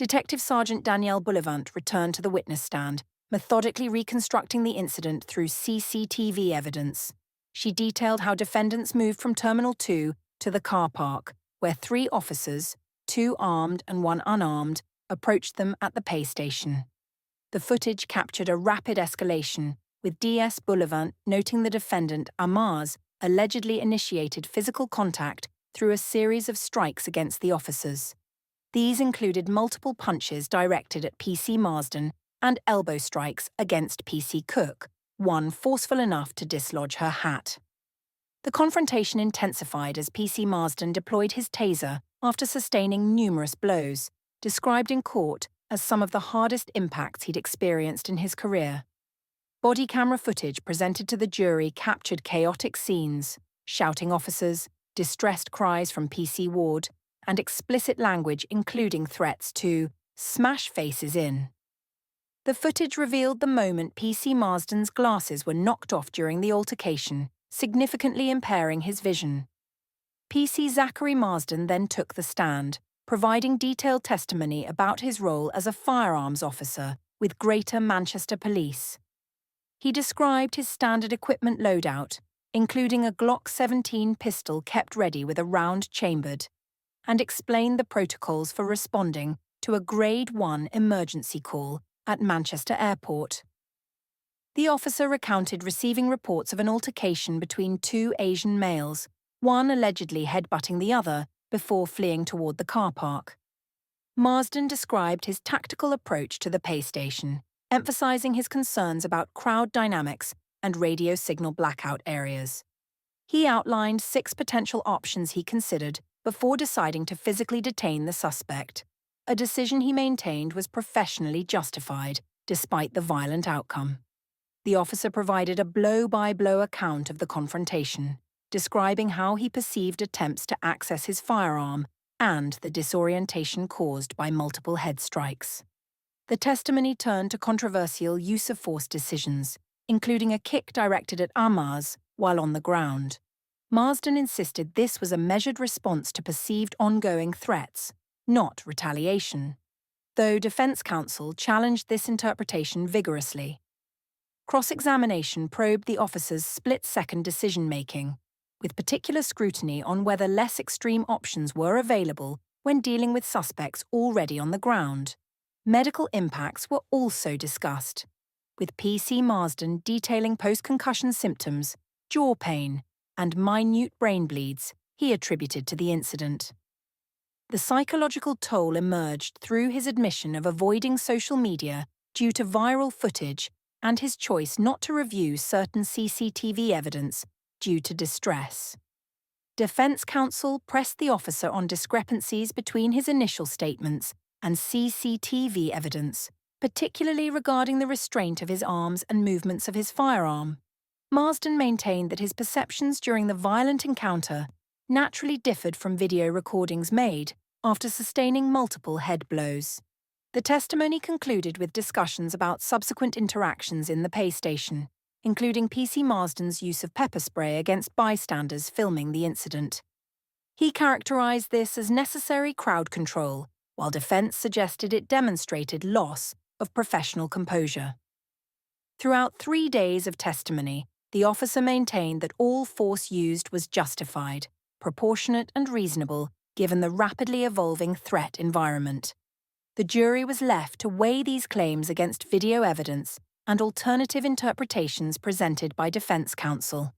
Detective Sergeant Danielle Bullivant returned to the witness stand, methodically reconstructing the incident through CCTV evidence. She detailed how defendants moved from Terminal 2 to the car park, where 3 officers, 2 armed and 1 unarmed, approached them at the pay station. The footage captured a rapid escalation, with DS Bullivant noting the defendant, Amaz, allegedly initiated physical contact through a series of strikes against the officers. These included multiple punches directed at PC Marsden and elbow strikes against PC Cook, one forceful enough to dislodge her hat. The confrontation intensified as PC Marsden deployed his taser after sustaining numerous blows, described in court as some of the hardest impacts he'd experienced in his career. Body camera footage presented to the jury captured chaotic scenes, shouting officers, distressed cries from PC Ward, and explicit language including threats to smash faces in. The footage revealed the moment PC Marsden's glasses were knocked off during the altercation, significantly impairing his vision. PC Zachary Marsden then took the stand, providing detailed testimony about his role as a firearms officer with Greater Manchester Police. He described his standard equipment loadout, including a Glock 17 pistol kept ready with a round chambered, and explained the protocols for responding to a Grade 1 emergency call at Manchester Airport. The officer recounted receiving reports of an altercation between 2 Asian males, one allegedly headbutting the other before fleeing toward the car park. Marsden described his tactical approach to the pay station, emphasizing his concerns about crowd dynamics and radio signal blackout areas. He outlined 6 potential options he considered before deciding to physically detain the suspect, a decision he maintained was professionally justified despite the violent outcome. The officer provided a blow-by-blow account of the confrontation, describing how he perceived attempts to access his firearm and the disorientation caused by multiple head strikes. The testimony turned to controversial use-of-force decisions, including a kick directed at Amaz while on the ground. Marsden insisted this was a measured response to perceived ongoing threats, not retaliation, though defense counsel challenged this interpretation vigorously. Cross-examination probed the officer's split-second decision-making, with particular scrutiny on whether less extreme options were available when dealing with suspects already on the ground. Medical impacts were also discussed, with PC Marsden detailing post-concussion symptoms, jaw pain, and minute brain bleeds he attributed to the incident. The psychological toll emerged through his admission of avoiding social media due to viral footage and his choice not to review certain CCTV evidence due to distress. Defense counsel pressed the officer on discrepancies between his initial statements and CCTV evidence, particularly regarding the restraint of his arms and movements of his firearm. Marsden maintained that his perceptions during the violent encounter naturally differed from video recordings made after sustaining multiple head blows. The testimony concluded with discussions about subsequent interactions in the pay station, including PC Marsden's use of pepper spray against bystanders filming the incident. He characterized this as necessary crowd control, while defense suggested it demonstrated loss of professional composure. Throughout 3 days of testimony, the officer maintained that all force used was justified, proportionate and reasonable given the rapidly evolving threat environment. The jury was left to weigh these claims against video evidence and alternative interpretations presented by defense counsel.